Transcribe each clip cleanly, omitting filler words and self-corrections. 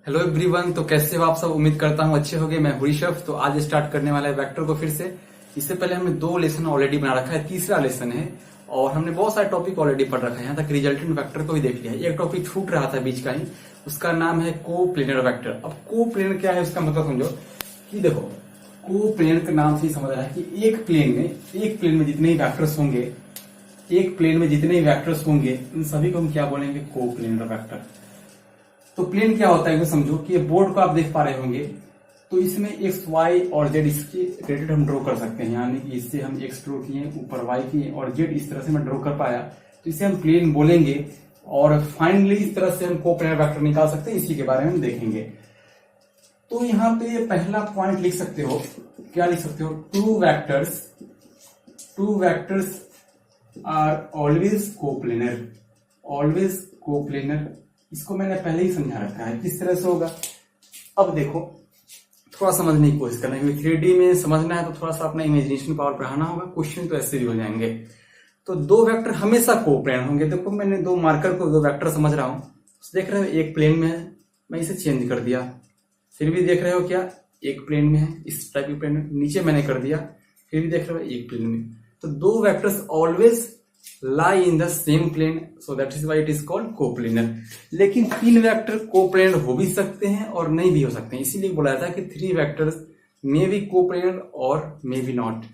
Hello everyone. तो कैसे हो आप सब? उम्मीद करता हूँ अच्छे होंगे। मैं ऋषभ। तो आज स्टार्ट करने वाला है वेक्टर को फिर से। इससे पहले हमने 2 लेसन ऑलरेडी बना रखा है, तीसरा लेसन है और हमने बहुत सारे टॉपिक ऑलरेडी पढ़ रखा है। यहाँ तक रिजल्टेंट वेक्टर को भी देख लिया है। एक टॉपिक छूट रहा था बीच का ही, उसका नाम है को प्लेनर वेक्टर। अब को प्लेनर क्या है उसका मतलब समझो कि देखो, को प्लेनर के नाम से ही समझ रहा है कि एक प्लेन में जितने वैक्टर्स होंगे, एक प्लेन में जितने वैक्टर्स होंगे उन सभी को हम क्या बोलेंगे? को प्लेनर वेक्टर। तो प्लेन क्या होता है ये समझो कि बोर्ड को आप देख पा रहे होंगे, तो इसमें एक्स वाई और जेड इसके रिलेटेड हम ड्रॉ कर सकते हैं। यानी कि इससे हम एक्स ड्रॉ किए, ऊपर वाई किए और जेड इस तरह से मैं ड्रॉ कर पाया, तो इसे हम प्लेन बोलेंगे। और फाइनली इस तरह से हम को प्लेनर वेक्टर निकाल सकते हैं। इसी के बारे में हम देखेंगे। तो यहाँ पे पहला पॉइंट लिख सकते हो, क्या लिख सकते हो? Two vectors are always coplanar. Always coplanar, इसको मैंने पहले ही समझा रखा है किस तरह से होगा। अब देखो, थोड़ा समझने की कोशिश करना है क्योंकि 3D में समझना है तो थोड़ा सा अपना इमेजिनेशन पावर बढ़ाना होगा। क्वेश्चन तो ऐसे भी हो जाएंगे। तो 2 वेक्टर हमेशा कोप्लेनर होंगे। देखो, मैंने 2 मार्कर को 2 वेक्टर समझ रहा हूं। देख रहे हो एक प्लेन में है, मैं इसे चेंज कर दिया। फिर भी देख रहे हो क्या एक प्लेन में है, इस टाइप के प्लेन में। नीचे मैंने कर दिया, फिर भी देख रहे हो एक प्लेन में। तो 2 vectors always lie in the same plane, so that is why it is called coplanar। लेकिन 3 वेक्टर कोप्लेनर हो भी सकते हैं और नहीं भी हो सकते हैं। इसीलिए बोला था कि 3 वेक्टर्स मे बी कोप्लेनर और मे बी नॉट।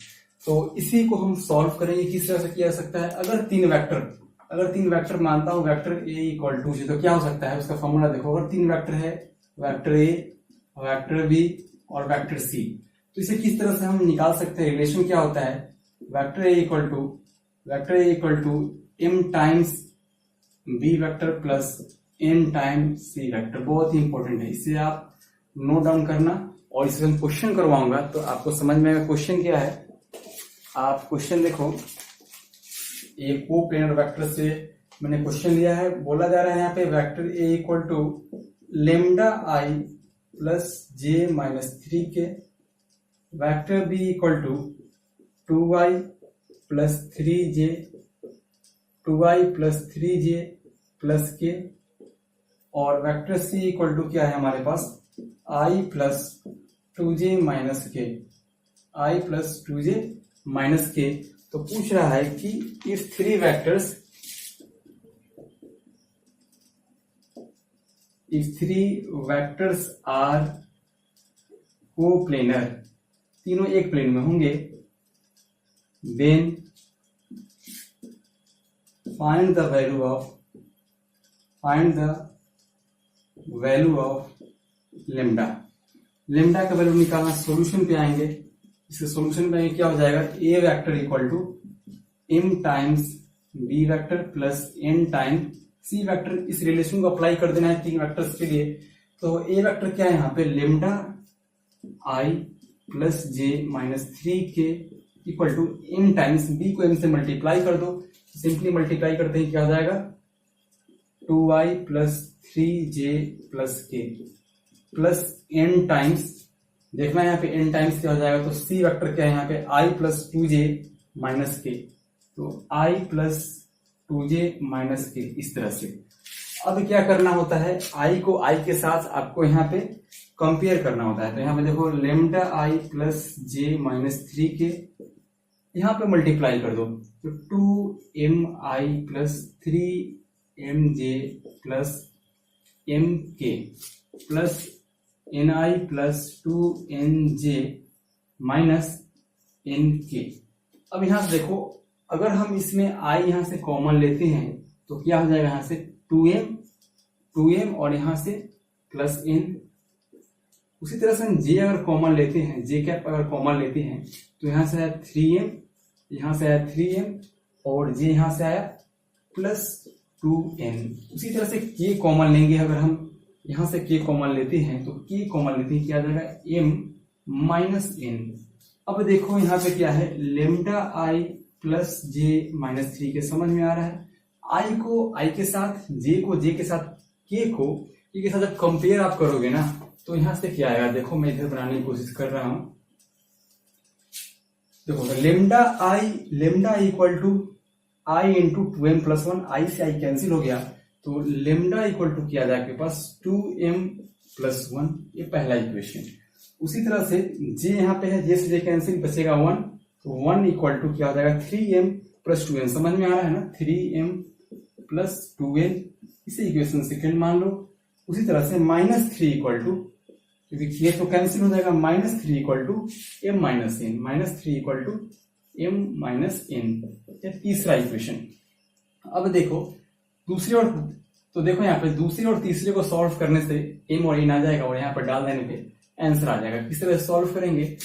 तो इसी को हम सॉल्व करेंगे। किस तरह से किया जा सकता है? अगर 3 वेक्टर मानता हूं, वेक्टर ए इक्वल टू, तो क्या हो सकता है उसका फॉर्मूला देखो। अगर 3 वेक्टर है, वेक्टर ए, वेक्टर बी और वेक्टर सी, तो इसे किस तरह से हम निकाल सकते हैं? रिलेशन क्या होता है? Vector A equal to m times B vector plus n times C vector. बहुत ही इंपॉर्टेंट है, इसे आप नोट डाउन करना। और इसे हम क्वेश्चन करवाऊंगा तो आपको समझ में आएगा क्वेश्चन क्या है। आप क्वेश्चन देखो, ये को प्लेनर वेक्टर से मैंने क्वेश्चन लिया है। बोला जा रहा है यहाँ पे vector A equal to lambda I plus J minus 3k, vector B equal to 2y plus 3j, 2y plus 3j plus k, और वेक्टर सी इक्वल टू क्या है हमारे पास? i plus 2j minus k, i plus 2j minus k। तो पूछ रहा है कि इफ 3 वेक्टर्स आर कोप्लेनर, तीनों एक प्लेन में होंगे, then find the value of lambda। lambda का वैल्यू निकालना, सॉल्यूशन पे आएंगे। इसके सॉल्यूशन पे क्या हो जाएगा? a vector equal to m times b vector plus n times c vector. इस रिलेशन को अप्लाई कर देना है 3 वेक्टर्स के लिए। तो a वेक्टर क्या है यहाँ पे? Lambda i plus j minus 3k equal to m times b को m से मल्टीप्लाई कर दो। सिंपली मल्टीप्लाई करते ही क्या हो जाएगा? 2y plus 3j plus k plus n times, देखना है यहाँ पे n टाइम्स क्या हो जाएगा। तो c वेक्टर क्या है यहाँ पे? i plus 2j minus k, तो i plus 2j minus k। इस तरह से अब क्या करना होता है? i को i के साथ आपको यहाँ पे कंपेयर करना होता है। तो यहाँ पे देखो, lambda i plus j minus 3k, यहाँ पे मल्टीप्लाई कर दो तो 2mi plus 3mj plus mk plus ni plus 2nj minus nk। अब यहां से देखो, अगर हम इसमें i यहां से कॉमन लेते हैं तो क्या हो जाएगा? यहां से 2m और यहां से प्लस n। उसी तरह से हम j अगर कॉमन लेते हैं, j कैप अगर कॉमन लेते हैं तो यहां से आया 3m, यहां से आया 3m और j यहां से आया प्लस 2n। उसी तरह से k कॉमन लेंगे। अगर हम यहां से k कॉमन लेते हैं तो k कॉमन लेते हैं, क्या आ जाएगा? m minus n। अब देखो यहाँ पे क्या है? Lambda i plus j minus 3 के समझ में आ रहा है। i को i के साथ, j को j के साथ, k को k के साथ जब कंपेयर आप करोगे ना तो यहां से क्या आएगा? देखो, मैं इधर बनाने की कोशिश कर रहा हूं। देखो, lambda I equal to I into 2m plus 1, I से आई कैंसिल हो गया, तो लेमडा इक्वल टू किया जाए आपके पास 2m+1, ये पहला इक्वेशन। उसी तरह से जे यहाँ पे है, जे से जे कैंसिल, बचेगा 1, तो 1 इक्वल टू क्या हो जाएगा 3m+2n। समझ में आ रहा है ना, 3m+2n, इसे इक्वेशन सेकेंड मान लो। उसी तरह से -3 इक्वल टू, क्योंकि ये तो कैंसिल हो जाएगा, -3 equal to m-n, -3 equal to m-n, ये तीसरा इक्वेशन। अब देखो दूसरी और, तो देखो यहाँ पे दूसरे और तीसरे को सॉल्व करने से m और n आ जाएगा और यहाँ पर डाल देने पे आंसर आ जाएगा। किस तरह से सॉल्व करेंगे,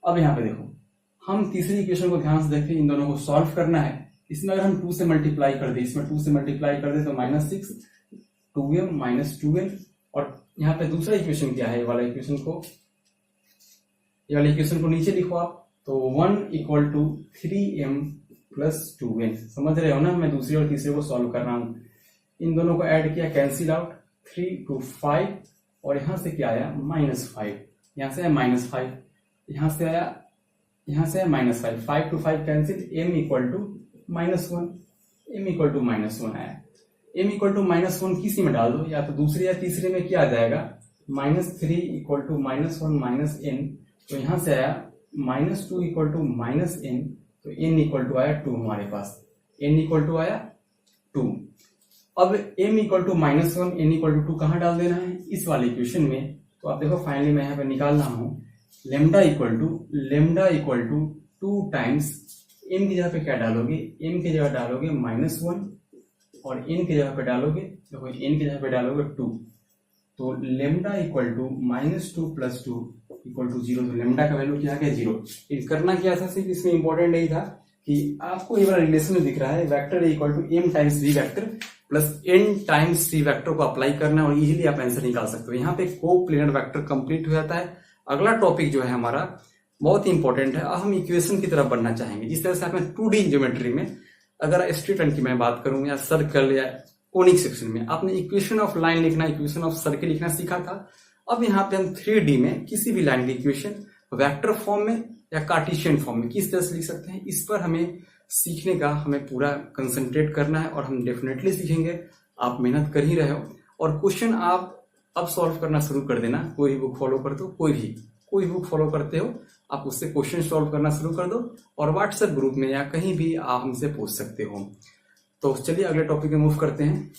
अब यहाँ पे देखो, हम तीसरी इक्वेशन को ध्यान से देखें, इन दोनों को सॉल्व करना है। इसमें अगर हम 2 से मल्टीप्लाई कर दे, इसमें 2 से मल्टीप्लाई कर दे तो -6, 2m-2n, और यहाँ पे दूसरा इक्वेशन क्या है, ये वाला इक्वेशन को नीचे लिखो आप, तो 1 इक्वल टू 3m+2n। समझ रहे हो ना, मैं दूसरे और तीसरे को सॉल्व कर रहा हूं। इन दोनों को ऐड किया, कैंसिल आउट, 3 to 5, और यहां से क्या आया -5, यहां से आया -5, यहां से आया -5, 5 to 5 cancel, m equal to -1, m equal to -1 आया। m इक्वल टू -1 किसी में डाल दो, या तो दूसरे या तीसरे में, क्या आ जाएगा -3 इक्वल टू -1 -n, तो यहां से आया -2 इक्वल टू -n, तो n इक्वल टू आया 2 हमारे पास, n इक्वल टू आया 2। अब m equal to -1, n equal to 2 कहां डाल देना है, इस वाले इक्वेशन में। तो आप देखो फाइनली मैं यहाँ पे निकाल रहा हूं, lambda equal to 2 times m की जगह पे क्या डालोगे, m की जगह डालोगे -1, और n की जगह पे डालोगे, देखो n की जगह पे डालोगे 2, तो lambda equal to -2 + 2 equal to 0, तो लेमडा का वैल्यू क्या है 0। करना क्या था, सिर्फ इसमें इंपॉर्टेंट यही था कि आपको ये वाला रिलेशन में दिख रहा है, vector equal to m times v vector plus n times c vector को अप्लाई करना है, और इजीली आप आंसर निकाल सकते हो। यहाँ पे कोप्लेनर वेक्टर कंप्लीट हो जाता है। अगला टॉपिक जो है हमारा बहुत इंपॉर्टेंट है, अब हम इक्वेशन की तरफ बढ़ना चाहेंगे। जिस तरह से आपने 2D ज्योमेट्री में, अगर स्ट्रेट लाइन की मैं बात करूं, या सर्कल या कोनिक सेक्शन में आपने इक्वेशन ऑफ लाइन लिखना, इक्वेशन ऑफ सर्कल लिखना सीखा था। अब यहाँ पे हम 3D में किसी भी लाइन की इक्वेशन वेक्टर फॉर्म में या कार्टेशियन फॉर्म में किस तरह से लिख सकते हैं, इस पर हमें सीखने का, हमें पूरा कंसंट्रेट करना है, और हम डेफिनेटली सीखेंगे। आप मेहनत कर ही रहे हो, और क्वेश्चन आप अब सॉल्व करना शुरू कर देना। कोई बुक फॉलो करते हो, कोई बुक फॉलो करते हो, आप उससे क्वेश्चन सॉल्व करना शुरू कर दो, और व्हाट्सएप ग्रुप में या कहीं भी आप हमसे पूछ सकते हो। तो चलिए अगले टॉपिक में मूव करते हैं।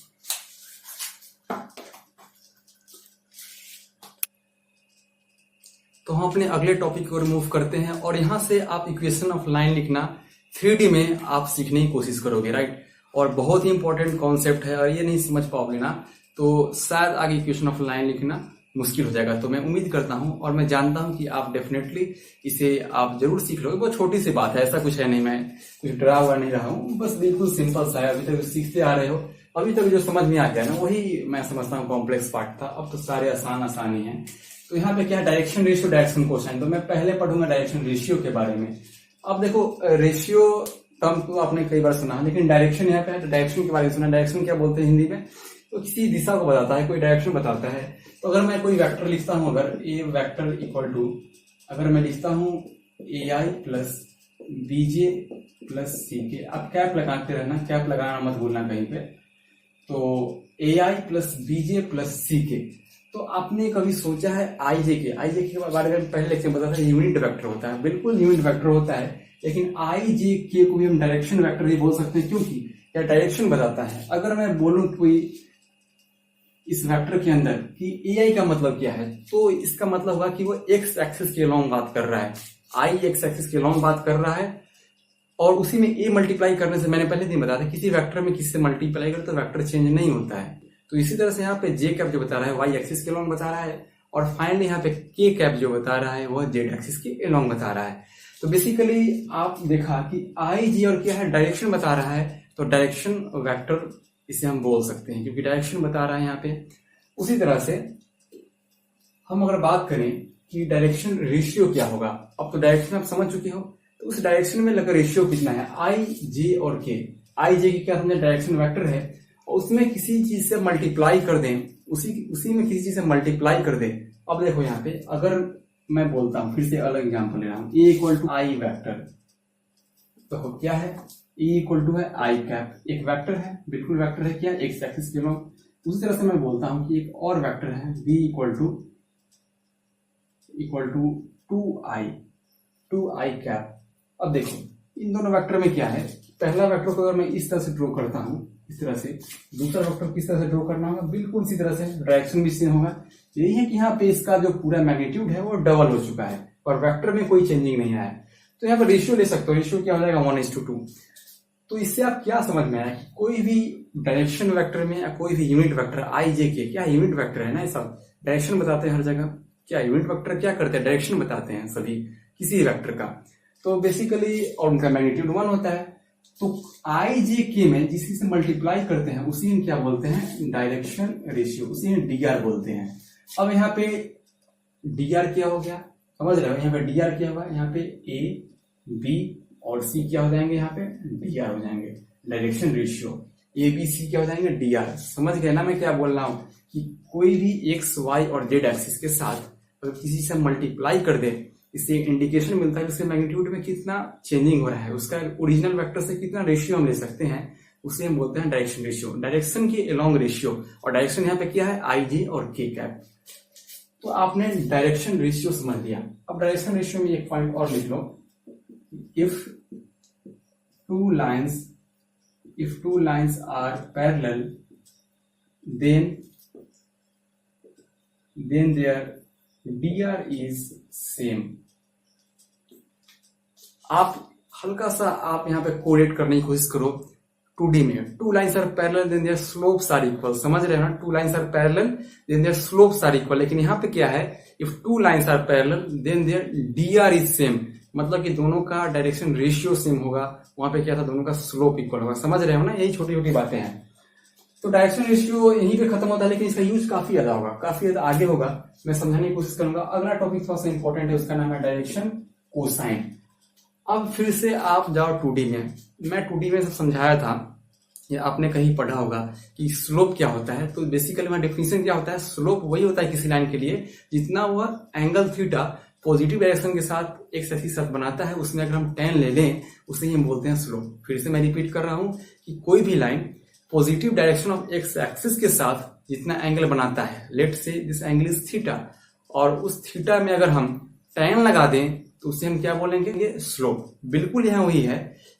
तो हम अपने अगले टॉपिक की ओर मूव करते हैं, और यहां से आप इक्वेशन ऑफ लाइन लिखना 3D में आप सीखने की कोशिश करोगे, राइट। और बहुत ही इंपॉर्टेंट कॉन्सेप्ट है, और ये नहीं समझ पाओगे ना तो शायद आगे इक्वेशन ऑफ लाइन लिखना मुश्किल हो जाएगा। तो मैं उम्मीद करता हूं और मैं जानता हूं कि आप डेफिनेटली इसे आप जरूर सीख लोगे। बहुत छोटी सी बात है, ऐसा कुछ है नहीं, मैं कुछ डरा हुआ नहीं रहा हूं, बस बिल्कुल सिंपल सा है। अभी तक सीखते आ रहे हो, अभी तक जो समझ में आ गया ना वही मैं समझता हूँ कॉम्प्लेक्स पार्ट था। अब तो सारे आसानी है। तो यहाँ पे क्या है, डायरेक्शन रेशियो, डायरेक्शन कोसाइन। तो मैं पहले पढ़ूंगा डायरेक्शन रेशियो के बारे में। अब देखो रेशियो टर्म तो आपने कई बार सुना, लेकिन डायरेक्शन यहाँ पे है, तो डायरेक्शन के बारे में सुना। डायरेक्शन क्या बोलते हैं हिंदी में, तो किसी दिशा को बताता है, कोई डायरेक्शन बताता है। तो अगर मैं कोई वेक्टर लिखता हूं, अगर ए वेक्टर इक्वल टू, अगर मैं लिखता हूं AI plus BJ plus CK, अब कैप लगाते रहना, कैप लगाना मत भूलना कहीं पे। तो AI plus BJ plus CK, तो आपने कभी सोचा है IJ के बारे में पहले लेक्चर में बताया था, यूनिट वेक्टर होता है, बिल्कुल यूनिट वेक्टर होता है। लेकिन IJ को भी हम डायरेक्शन वेक्टर भी बोल सकते हैं, क्योंकि क्या डायरेक्शन बताता है। अगर मैं बोलूं कोई इस वेक्टर के अंदर कि AI का मतलब क्या है, तो इसका मतलब होगा कि वो x एक्सिस के लॉन्ग बात कर रहा है, I x एक्सिस के लॉन्ग बात कर रहा है, और उसी में a मल्टीप्लाई करने से, मैंने पहले दिन बताया था, किसी वेक्टर में किसी से मल्टीप्लाई करे तो वेक्टर चेंज नहीं होता है। तो इसी तरह से यहाँ पे j कैप जो बता रहा है y एक्सिस के लॉन्ग बता रहा है, और फाइनली यहाँ पे k कैप जो बता रहा है वह z एक्सिस के लॉन्ग बता रहा है। तो बेसिकली आप देखा कि I J और क्या है, डायरेक्शन बता रहा है, तो डायरेक्शन वेक्टर इसे हम बोल सकते हैं, क्योंकि डायरेक्शन बता रहा है यहाँ पे। उसी तरह से हम अगर बात करें कि डायरेक्शन रेशियो क्या होगा, अब तो डायरेक्शन आप समझ चुके हो, तो उस डायरेक्शन में लगा रेशियो कितना है, I J और K। I J की क्या समझे, डायरेक्शन वेक्टर है, और उसमें किसी चीज से मल्टीप्लाई कर दें, उसी में किसी चीज से मल्टीप्लाई कर दें। अब देखो यहाँ पे अगर मैं बोलता हूं, फिर से अलग एग्जाम्पल ले रहा हूं, A equal to I vector, तो क्या है ए इक्वल टू है आई कैप, एक वेक्टर है, बिल्कुल वेक्टर है क्या, एक्स एक्सिस के लॉन्ग। उसी तरह से मैं बोलता हूं कि एक और वेक्टर है B equal to two I cap. अब देखो इन दोनों वेक्टर में क्या है, पहला वेक्टर को अगर मैं इस तरह से ड्रॉ करता हूं, इस तरह से, दूसरा वेक्टर किस तरह से ड्रॉ करना होगा, बिल्कुल इसी तरह से, डायरेक्शन भी सेम होगा। यही है कि यहाँ पे इसका जो पूरा मैग्नीट्यूड है वो डबल हो चुका है और वेक्टर में कोई चेंजिंग नहीं आया है। तो यहाँ पर रेशियो ले सकते हो, रेशियो क्या हो जाएगा 1:2। तो इससे आप क्या समझ में आया कि कोई भी डायरेक्शन वेक्टर में या कोई भी यूनिट वेक्टर आई जे के, क्या यूनिट वेक्टर है ना, ये सब डायरेक्शन बताते हैं हर जगह। क्या यूनिट वेक्टर क्या करते हैं, डायरेक्शन बताते हैं सभी किसी वेक्टर का। तो बेसिकली और उनका मैग्नीट्यूड 1 होता है। तो आई जे के में जिसी से मल्टीप्लाई करते हैं उसी में क्या बोलते हैं, डायरेक्शन रेशियो, उसी में डीआर बोलते हैं। अब यहाँ पे डीआर क्या हो गया, समझ रहे हो, यहाँ पे डीआर क्या हुआ, यहाँ पे ए बी और सी क्या हो जाएंगे, यहाँ पे डीआर हो जाएंगे, direction ratio. A B C क्या हो जाएंगे, डीआर। समझ गए ना मैं क्या बोल रहा हूं, कि कोई भी एक्स वाई और जेड एक्सिस के साथ अगर किसी से मल्टीप्लाई कर दे, इससे इंडिकेशन मिलता है उसके मैग्नीट्यूड में कितना चेंजिंग हो रहा है, उसका ओरिजिनल वेक्टर से कितना रेशियो हम ले सकते हैं, उसे हम बोलते हैं डायरेक्शन रेशियो, डायरेक्शन के अलोंग रेशियो। और डायरेक्शन यहाँ पे क्या है, आई जे और के कैप। तो आपने डायरेक्शन रेशियो समझ लिया। अब डायरेक्शन रेशियो में एक पॉइंट और लिख लो, if two lines are parallel then their dr is same। आप हल्का सा आप यहाँ पे कोरिलेट करने की कोशिश करो 2D में। Two lines are parallel then their slopes are equal, समझ रहे हो ना, two lines are parallel then their slopes are equal. लेकिन यहाँ पे क्या है, if two lines are parallel then their dr is same, मतलब कि दोनों का डायरेक्शन रेशियो सेम होगा। वहां पे क्या था, दोनों का स्लोप इक्वल होगा। समझ रहे हो ना, यही छोटी छोटी बातें हैं। तो डायरेक्शन रेशियो यहीं पे खत्म होता है, लेकिन इसका यूज काफी ज्यादा होगा, काफी ज्यादा आगे होगा, मैं समझाने की कोशिश करूंगा। अगला टॉपिक थोड़ा सा इंपॉर्टेंट है, उसका नाम है डायरेक्शन कोसाइन। अब फिर से आप जाओ 2D में। मैं 2D में सब समझाया था, या आपने कहीं पढ़ा होगा कि स्लोप क्या होता है। तो बेसिकली वहां डेफिनेशन क्या होता है, स्लोप वही होता है किसी लाइन के लिए जितना वह एंगल थीटा पॉजिटिव डायरेक्शन के साथ एक सही साथ बनाता है, उसमें अगर हम tan ले लें उसे हम बोलते हैं स्लोप। फिर से मैं रिपीट कर रहा हूं कि कोई भी line positive direction of x axis के साथ जितना एंगल बनाता है, लेट से दिस एंगल इज थीटा, और उस थीटा में अगर हम tan लगा दें तो उसे हम क्या बोलेंगे, स्लोप। बिल्कुल यहाँ वही है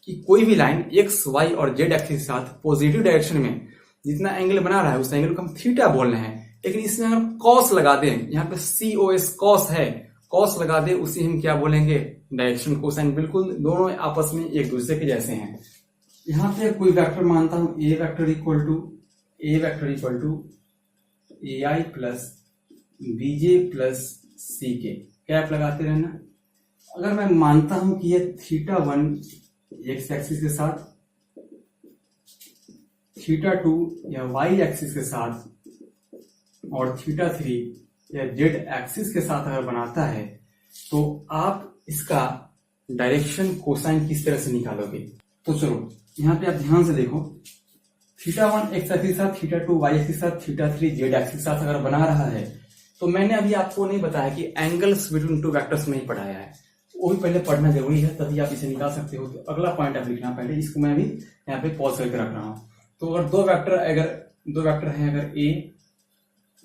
कि कोई भी लाइन एक्स वाई और जेड एक्सिस के साथ पॉजिटिव डायरेक्शन में जितना एंगल बना रहा है उस एंगल को हम थीटा बोल रहे हैं। लेकिन इसमें अगर कॉस लगा दें, यहाँ पे COS कॉस है, कॉस लगा दे उसे हम क्या बोलेंगे, डायरेक्शन कोसाइन। बिल्कुल दोनों आपस में एक दूसरे के जैसे हैं। यहाँ पे कोई वेक्टर मानता हूं, A vector equal to AI plus BJ plus CK, cap लगाते रहना। अगर मैं मानता हूं कि ये θ1 एक्स एक्सिस के साथ, θ2 या वाई एक्सिस के साथ और θ3 या जेड एक्सिस के साथ अगर बनाता है, तो आप इसका डायरेक्शन कोसाइन किस तरह से निकालोगे। तो चलो यहाँ पे आप ध्यान से देखो, θ1 एक्स एक्सिस के साथ, θ2 वाई एक्सिस के साथ, θ3 जेड एक्सिस के साथ अगर बना रहा है, तो मैंने अभी आपको नहीं बताया कि एंगल्स बिटवीन टू वेक्टर्स नहीं पढ़ाया है, वो भी पहले पढ़ना जरूरी है, तभी आप इसे निकाल सकते हो। तो अगला पॉइंट आप लिखना पहले, इसको मैं अभी यहाँ पे पॉज करके रख रहा हूं। तो अगर दो वेक्टर हैं, अगर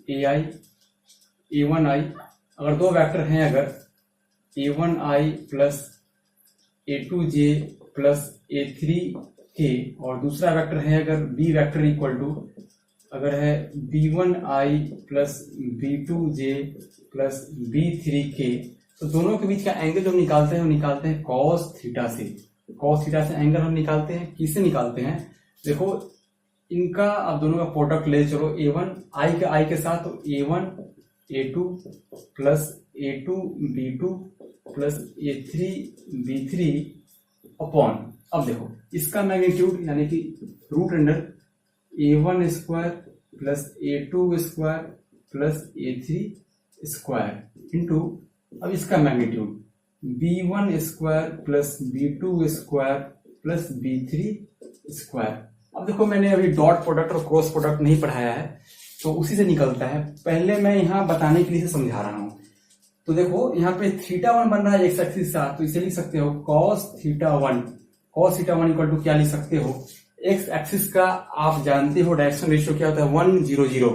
AI A1I, अगर दो वेक्टर हैं, अगर A1I plus A2J plus A3K, और दूसरा वेक्टर है अगर B वेक्टर इक्वल टू अगर है B1I plus B2J plus B3K, तो दोनों के बीच का एंगल जो निकालते हैं वो निकालते हैं cos थीटा से। cos थीटा से एंगल हम निकालते हैं, किससे निकालते हैं, देखो इनका अब दोनों का प्रोडक्ट ले चलो, A1 I के साथ, तो A1 A2 plus A2 B2 plus A3 B3 upon, अब देखो इसका मैग्नीट्यूड यानी कि root under A1 square plus A2 square plus A3 square into, अब इसका magnitude B1 square plus B2 square plus B3 square. अब देखो मैंने अभी डॉट प्रोडक्ट और क्रॉस प्रोडक्ट नहीं पढ़ाया है, तो उसी से निकलता है। पहले मैं यहाँ बताने के लिए समझा रहा हूं। तो देखो यहाँ पे θ1 बन रहा है एक्स एक्सिस के साथ, तो इसे लिख सकते हो cos θ1 cos theta 1 equal to क्या लिख सकते हो, एक्स एक्सिस का आप जानते हो डायरेक्शन रेशियो क्या होता है 1 0 0,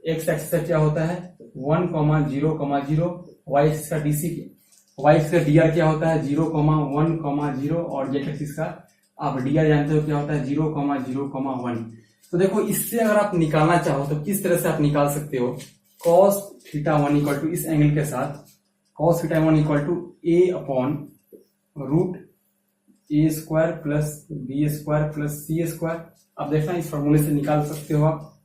एक्स एक्सिस का क्या होता है 1 0 0, वाई एक्सिस का वाई एक्सिस का dr क्या होता है 0 1 0, और जेड एक्सिस का आप dr जानते हो क्या होता है 0 0 1। तो देखो इससे अगर आप निकालना चाहो तो किस तरह से आप निकाल सकते हो, cos थीटा 1 इक्वल टू इस एंगल के साथ cos theta 1 equal to a upon root A square plus B square plus C square. अब देखना इस फॉर्मूले से निकाल सकते हो आप,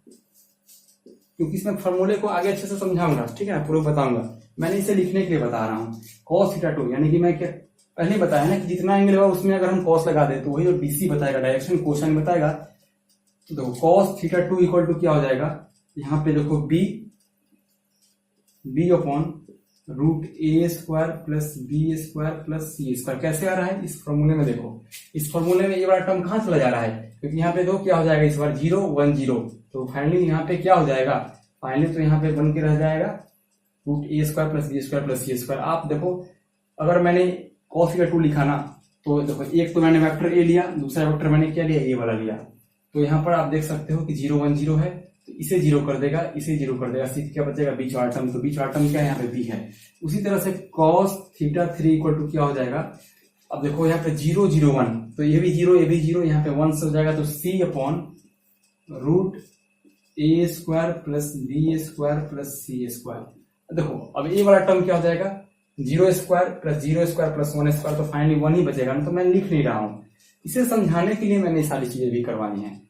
क्योंकि इसमें फॉर्मूले को आगे अच्छे से समझाऊंगा, ठीक है, पूरा बताऊंगा। मैंने इसे लिखने के लिए बता रहा हूँ cos थीटा 2, यानी कि मैं क्या पहले बताया ना कि जितना एंगल होगा उसमें अगर हम cos लगा दे तो वही जो डीसी बताएगा, डायरेक्शन कोसाइन बताएगा। तो देखो cos थीटा 2 इक्वल टू क्या हो जाएगा, यहाँ पे देखो B upon root A square plus B square plus C square. कैसे आ रहा है इस फॉर्मूले में, देखो इस फॉर्मूले में ये वाला टर्म कहां चला जा रहा है, क्योंकि यहाँ पे दो क्या हो जाएगा इस बार 0 1 0, तो फाइनली यहाँ पे क्या हो जाएगा, फाइनली तो यहाँ पे बन के रह जाएगा root A square plus B square plus C square. आप देखो अगर मैंने cos थीटा 2 लिखा ना, तो देखो एक तो मैंने वेक्टर ए लिया, दूसरा वेक्टर मैंने क्या लिया, ए वाला लिया, तो यहाँ पर आप देख सकते हो कि 0 1 0 है, तो इसे 0 कर देगा, इसे 0 कर देगा, सीध क्या बचेगा बीच वाला टर्म, तो बीच वाला टर्म क्या है यहाँ पे बी है। उसी तरह से cos थीटा 3 इक्वल टू क्या हो जाएगा, अब देखो यहाँ पे 0 0 1, तो ये भी 0 ये भी 0, यहाँ पे 1 से हो जाएगा, तो C upon root A square plus B square plus C square. देखो अब ये वाला टर्म क्या हो जाएगा 0 square plus 0 square plus 1 square, तो फाइनली 1 ही बचेगा ना, तो मैं लिख नहीं रहा हूं, इसे समझाने के लिए मैंने सारी चीजें भी करवानी है।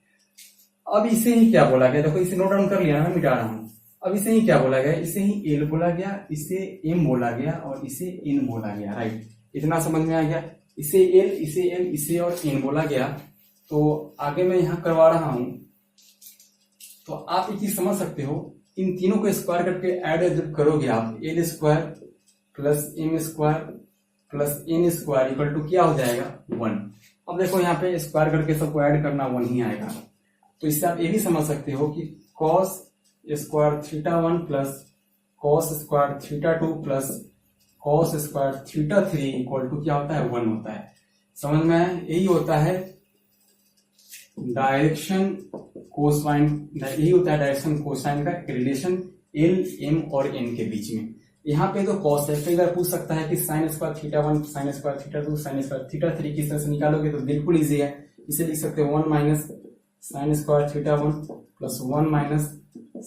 अब इसे ही क्या बोला गया, देखो इसे नोट डाउन कर लिया, मैं मिटा रहा हूं। अब इसे ही क्या बोला गया, इसे ही एल बोला गया, इसे एम बोला गया और इसे एन बोला गया, राइट, इतना समझ में आ गया। इसे एल, इसे एम, इसे और एन बोला गया। तो आगे मैं यहाँ करवा रहा हूं, तो आप एक चीज समझ सकते हो, इन तीनों को स्क्वायर करके ऐड जब करोगे आप, L square plus M square plus N square equal to क्या हो जाएगा 1। अब देखो यहाँ पे स्क्वायर करके सबको ऐड करना 1 ही आएगा, तो इससे आप ये भी समझ सकते हो कि cos square theta 1 plus cos square theta 2 plus cos square theta 3 equal to क्या होता है 1 होता है। समझ में आया, यही होता है डायरेक्शन कोसाइन, यही होता है डायरेक्शन कोसाइन का रिलेशन एल एम और एन के बीच में। यहाँ पे तो cos है, कई बार पूछ सकता है कि sign square theta 1 sign square theta 2 sign square theta 3 किस तरह से निकालोगे, तो बिल्कुल इजी है, इसे लिख सकते हो 1 minus sine square theta 1 plus 1 minus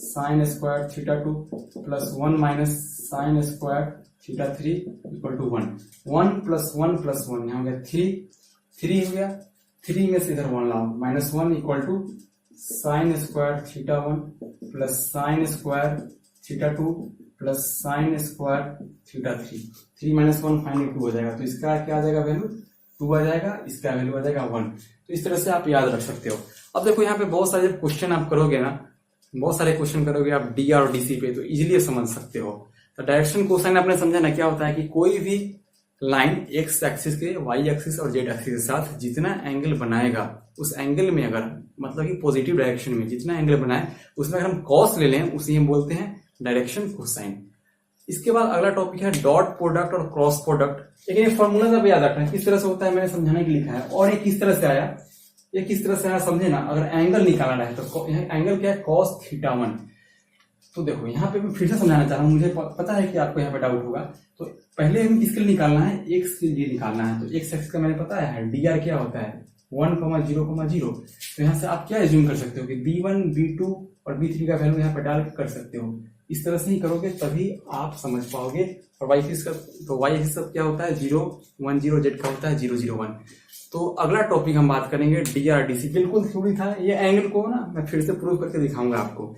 sine square theta 2 plus 1 minus sine square theta 3 equal to 1। 1 plus 1 plus 1 यहाँ हो गया 3 हो गया, 3 में से इधर 1 लाओ, minus 1 equal to sine square theta 1 plus sine square theta 2 plus sine square theta 3 minus 1 finally 2 हो जाएगा, तो इसका क्या आ जाएगा वैल्यू 2 आ जाएगा, इसका वैल्यू आ जाएगा 1। तो इस तरह से आप याद रख सकते हो। अब देखो यहाँ पे बहुत सारे क्वेश्चन आप करोगे ना, बहुत सारे क्वेश्चन करोगे आप डी और डीसी पे, तो इजीली समझ सकते हो। तो डायरेक्शन कोसाइन आपने समझा ना, क्या होता है कि कोई भी लाइन एक्स एक्सिस के वाई एक्सिस और जेड एक्सिस के साथ जितना एंगल बनाएगा, उस एंगल में अगर मतलब कि पॉजिटिव डायरेक्शन में जितना एंगल बनाए उसमें अगर हम कॉस ले लें, उसे हम बोलते हैं डायरेक्शन कोसाइन। इसके बाद अगला टॉपिक है डॉट प्रोडक्ट और क्रॉस प्रोडक्ट। लेकिन ये फॉर्मूला सब याद रखना है किस तरह से होता है, मैंने समझाने के लिए लिखा है। और ये किस तरह से आया, ये किस तरह से आया समझे ना। अगर एंगल निकालना है तो एंगल क्या है cos थीटा 1। तो देखो यहाँ पे मैं फिर से समझाना चाह रहा हूँ, मुझे पता है कि आपको यहाँ पे डाउट होगा। तो पहले हम किसके लिए निकालना है, एक्स के लिए निकालना है। तो एक्स एक्स का मैंने पता है डी आर क्या होता है 1,0,0। तो यहाँ से आप क्या एज्यूम कर सकते हो कि B1 B2 और B3 का वैल्यू यहाँ पे डाल कर सकते हो। इस तरह से ही करोगे तभी आप समझ पाओगे। और वाई एक्सिस का, तो वाई एक्सिस का क्या होता है 0 1 0, जेड का होता है 0 0 1। तो अगला टॉपिक हम बात करेंगे DRDC। बिल्कुल थ्योरी था ये, एंगल को ना मैं फिर से प्रूव करके दिखाऊंगा आपको,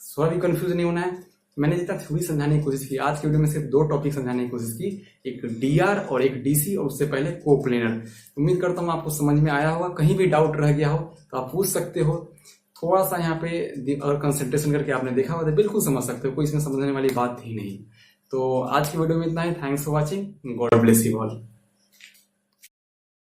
थोड़ा भी कंफ्यूज नहीं होना है। मैंने जितना थ्योरी समझाने की कोशिश की, आज के वीडियो में सिर्फ 2 टॉपिक समझाने की कोशिश की, एक DR और एक DC, और उससे पहले कोप्लेनर। उम्मीद करता हूँ आपको समझ में आया होगा। कहीं भी डाउट रह गया हो तो आप पूछ सकते हो। थोड़ा सा यहाँ पे अगर कंसंट्रेशन करके आपने देखा हो तो बिल्कुल समझ सकते हो, कोई इसमें समझने वाली बात ही नहीं। तो आज की वीडियो में इतना ही। Thanks for watching, God bless you all.